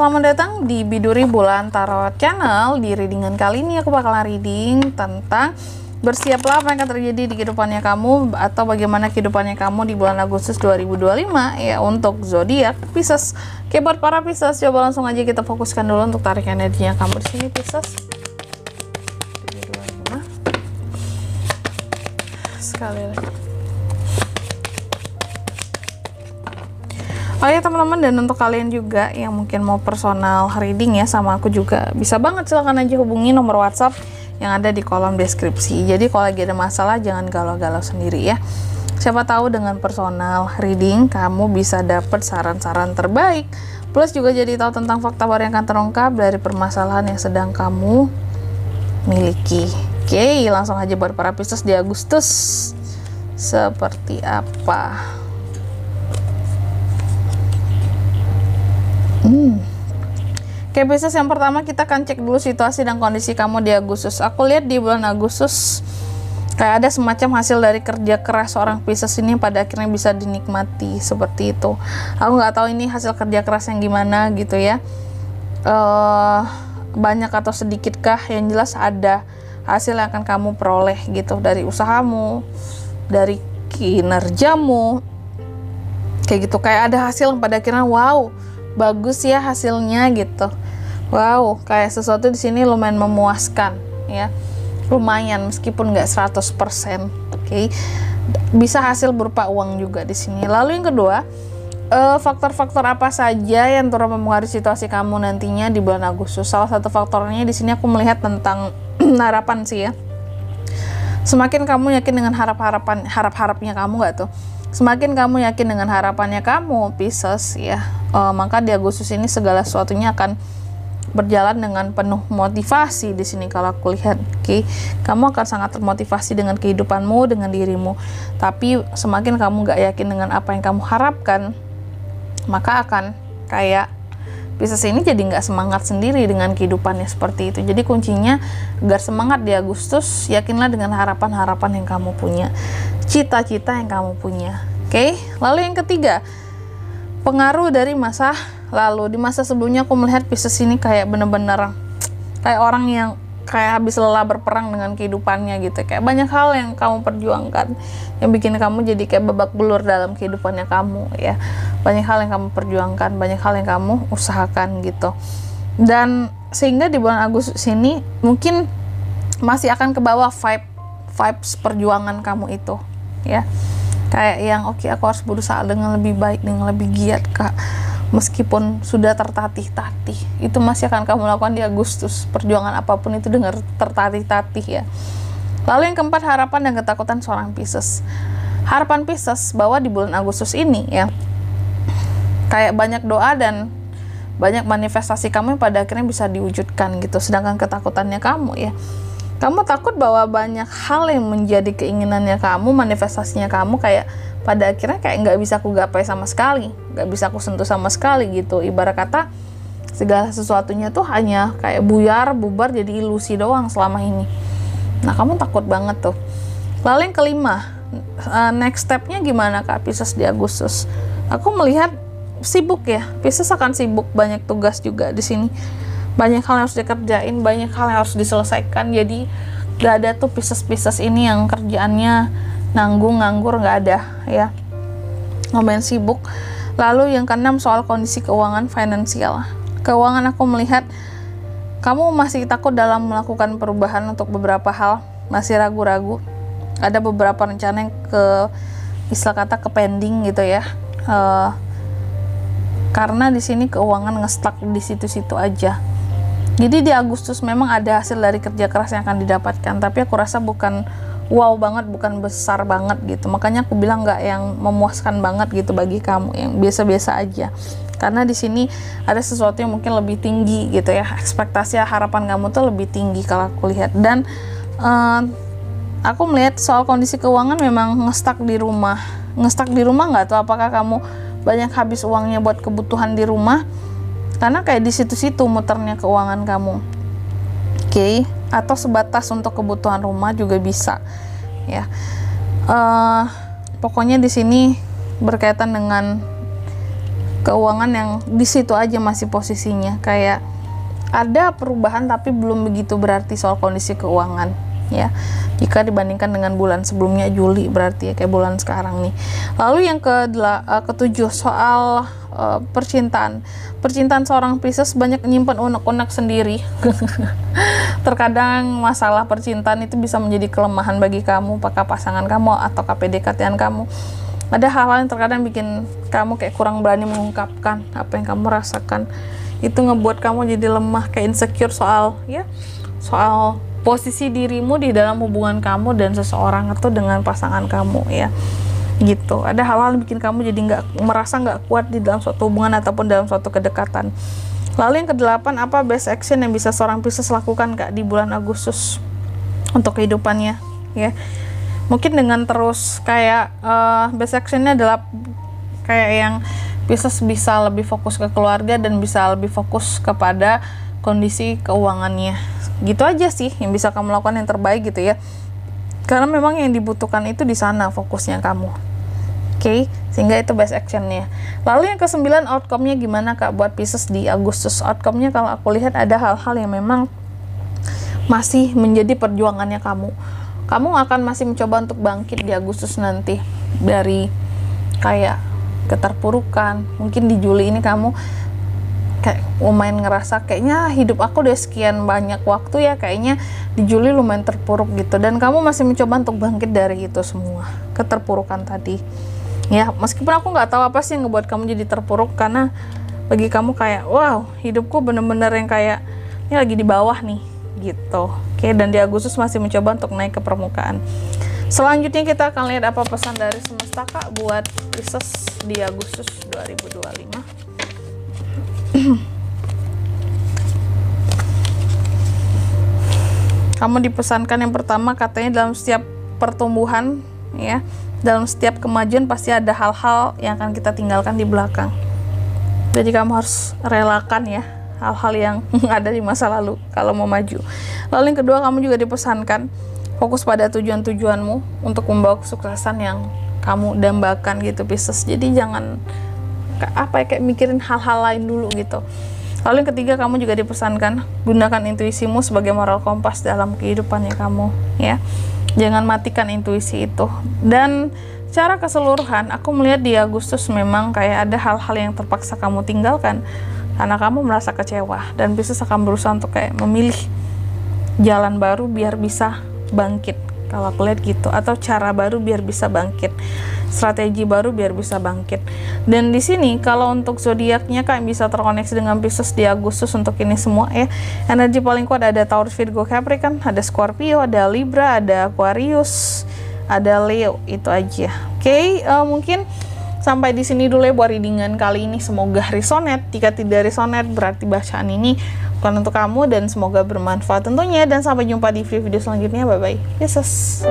Selamat datang di Biduri Bulan Tarot Channel. Di readingan kali ini aku bakalan reading tentang bersiaplah apa yang akan terjadi di kehidupannya kamu atau bagaimana kehidupannya kamu di bulan Agustus 2025 ya untuk zodiak Pisces. Oke, buat para Pisces, coba langsung aja kita fokuskan dulu untuk tarik energinya kamu di sini Pisces. Sekali lagi. Oh ya teman-teman, dan untuk kalian juga yang mungkin mau personal reading ya sama aku juga, bisa banget, silahkan aja hubungi nomor WhatsApp yang ada di kolom deskripsi. Jadi kalau lagi ada masalah jangan galau-galau sendiri ya. Siapa tahu dengan personal reading kamu bisa dapet saran-saran terbaik, plus juga jadi tahu tentang fakta baru yang akan terungkap dari permasalahan yang sedang kamu miliki. Oke, langsung aja buat para Pisces di Agustus seperti apa. Oke Pisces, yang pertama kita akan cek dulu situasi dan kondisi kamu di Agustus. Aku lihat di bulan Agustus kayak ada semacam hasil dari kerja keras seorang Pisces ini pada akhirnya bisa dinikmati seperti itu. Aku nggak tahu ini hasil kerja keras yang gimana gitu ya, banyak atau sedikitkah, yang jelas ada hasil yang akan kamu peroleh gitu dari usahamu, dari kinerjamu kayak gitu. Kayak ada hasil yang pada akhirnya wow, bagus ya hasilnya gitu. Wow, kayak sesuatu di sini lumayan memuaskan ya. Lumayan meskipun nggak 100%. Oke. Bisa hasil berupa uang juga di sini. Lalu yang kedua, faktor-faktor apa saja yang turut mempengaruhi situasi kamu nantinya di bulan Agustus? Salah satu faktornya di sini aku melihat tentang harapan sih ya. Semakin kamu yakin dengan harap-harapnya kamu nggak tuh? Semakin kamu yakin dengan harapannya kamu Pisces ya, maka di Agustus ini segala sesuatunya akan berjalan dengan penuh motivasi di sini kalau aku lihat. Oke, kamu akan sangat termotivasi dengan kehidupanmu, dengan dirimu. Tapi semakin kamu nggak yakin dengan apa yang kamu harapkan, maka akan kayak Pisces ini jadi nggak semangat sendiri dengan kehidupannya seperti itu. Jadi kuncinya agar semangat di Agustus, yakinlah dengan harapan-harapan yang kamu punya, cita-cita yang kamu punya. Oke, lalu yang ketiga, pengaruh dari masa lalu. Di masa sebelumnya aku melihat Pisces ini kayak bener-bener kayak orang yang kayak habis lelah berperang dengan kehidupannya gitu. Kayak banyak hal yang kamu perjuangkan yang bikin kamu jadi kayak babak belur dalam kehidupannya kamu ya. Banyak hal yang kamu perjuangkan, banyak hal yang kamu usahakan gitu. Dan sehingga di bulan Agustus ini mungkin masih akan ke bawah vibes perjuangan kamu itu ya. Kayak yang oke, aku harus berusaha dengan lebih baik, dengan lebih giat Kak. Meskipun sudah tertatih-tatih, itu masih akan kamu lakukan di Agustus. Perjuangan apapun itu dengan tertatih-tatih ya. Lalu yang keempat, harapan dan ketakutan seorang Pisces. Harapan Pisces bahwa di bulan Agustus ini ya, kayak banyak doa dan banyak manifestasi kamu yang pada akhirnya bisa diwujudkan gitu. Sedangkan ketakutannya kamu ya, kamu takut bahwa banyak hal yang menjadi keinginannya kamu, manifestasinya kamu kayak pada akhirnya kayak nggak bisa aku gapai sama sekali, nggak bisa aku sentuh sama sekali gitu. Ibarat kata segala sesuatunya tuh hanya kayak buyar, bubar, jadi ilusi doang selama ini. Nah kamu takut banget tuh. Lalu yang kelima, next stepnya gimana Kak Pisces di Agustus? Aku melihat sibuk ya, Pisces akan sibuk, banyak tugas juga di sini. Banyak hal yang harus dikerjain, banyak hal yang harus diselesaikan. Jadi gak ada tuh Pisces ini yang kerjaannya nanggung, nganggur, nggak ada ya. Ngomongin sibuk. Lalu yang keenam, soal kondisi keuangan finansial. Keuangan aku melihat kamu masih takut dalam melakukan perubahan untuk beberapa hal, masih ragu-ragu. Ada beberapa rencana yang istilah kata ke pending gitu ya. Karena di sini keuangan nge-stuck di situ-situ aja. Jadi di Agustus memang ada hasil dari kerja keras yang akan didapatkan, tapi aku rasa bukan wow banget, bukan besar banget gitu. Makanya aku bilang nggak yang memuaskan banget gitu bagi kamu, yang biasa-biasa aja. Karena di sini ada sesuatu yang mungkin lebih tinggi gitu ya. Ekspektasi harapan kamu tuh lebih tinggi kalau aku lihat. Dan aku melihat soal kondisi keuangan memang ngestak di rumah. Ngestak di rumah nggak tuh, apakah kamu banyak habis uangnya buat kebutuhan di rumah? Karena kayak di situ-situ muternya keuangan kamu. Oke, atau sebatas untuk kebutuhan rumah juga bisa ya. Pokoknya di sini berkaitan dengan keuangan yang di situ aja masih posisinya, kayak ada perubahan tapi belum begitu berarti soal kondisi keuangan ya, jika dibandingkan dengan bulan sebelumnya Juli, berarti ya kayak bulan sekarang nih. Lalu yang ketujuh soal percintaan seorang Pisces banyak menyimpan unek-unek sendiri. Terkadang masalah percintaan itu bisa menjadi kelemahan bagi kamu, apakah pasangan kamu atau PDKT-an kamu. Ada hal-hal yang terkadang bikin kamu kayak kurang berani mengungkapkan apa yang kamu rasakan. Itu ngebuat kamu jadi lemah, kayak insecure soal posisi dirimu di dalam hubungan kamu dan seseorang atau dengan pasangan kamu ya, gitu. Ada hal-hal yang bikin kamu jadi merasa nggak kuat di dalam suatu hubungan ataupun dalam suatu kedekatan. Lalu yang kedelapan, apa best action yang bisa seorang Pisces lakukan Kak di bulan Agustus untuk kehidupannya ya? Mungkin dengan terus kayak best actionnya adalah kayak yang Pisces bisa lebih fokus ke keluarga dan bisa lebih fokus kepada kondisi keuangannya. Gitu aja sih yang bisa kamu lakukan yang terbaik gitu ya, karena memang yang dibutuhkan itu di sana fokusnya kamu. Oke, sehingga itu best actionnya. Lalu yang ke-9, outcome-nya gimana Kak buat Pisces di Agustus? Outcome-nya kalau aku lihat ada hal-hal yang memang masih menjadi perjuangannya kamu. Kamu akan masih mencoba untuk bangkit di Agustus nanti dari kayak keterpurukan. Mungkin di Juli ini kamu kayak lumayan ngerasa kayaknya hidup aku udah sekian banyak waktu ya, kayaknya di Juli lumayan terpuruk gitu, dan kamu masih mencoba untuk bangkit dari itu semua keterpurukan tadi ya. Meskipun aku nggak tahu apa sih yang ngebuat kamu jadi terpuruk, karena bagi kamu kayak wow, hidupku bener-bener yang kayak ini lagi di bawah nih gitu. Oke, dan di Agustus masih mencoba untuk naik ke permukaan. Selanjutnya kita akan lihat apa pesan dari semesta Kak buat Pisces di Agustus 2025. Kamu dipesankan yang pertama, katanya dalam setiap pertumbuhan ya, dalam setiap kemajuan pasti ada hal-hal yang akan kita tinggalkan di belakang. Jadi kamu harus relakan ya hal-hal yang ada di masa lalu kalau mau maju. Lalu yang kedua, kamu juga dipesankan fokus pada tujuan-tujuanmu untuk membawa kesuksesan yang kamu dambakan gitu Pisces. Jadi jangan kayak mikirin hal-hal lain dulu gitu. Lalu yang ketiga, kamu juga dipesankan gunakan intuisimu sebagai moral kompas dalam kehidupannya kamu ya. Jangan matikan intuisi itu. Dan secara keseluruhan aku melihat di Agustus memang kayak ada hal-hal yang terpaksa kamu tinggalkan karena kamu merasa kecewa, dan Pisces akan berusaha untuk kayak memilih jalan baru biar bisa bangkit. Kalau aku lihat gitu, atau cara baru biar bisa bangkit, strategi baru biar bisa bangkit. Dan di sini kalau untuk zodiaknya Kak bisa terkoneksi dengan Pisces di Agustus untuk ini semua ya. Energi paling kuat ada Taurus, Virgo, Capricorn, ada Scorpio, ada Libra, ada Aquarius, ada Leo. Itu aja. Oke, mungkin sampai di sini dulu ya buat readingan kali ini. Semoga resonate. Jika tidak resonate berarti bacaan ini bukan untuk kamu, dan semoga bermanfaat tentunya. Dan sampai jumpa di video selanjutnya. Bye bye Pisces.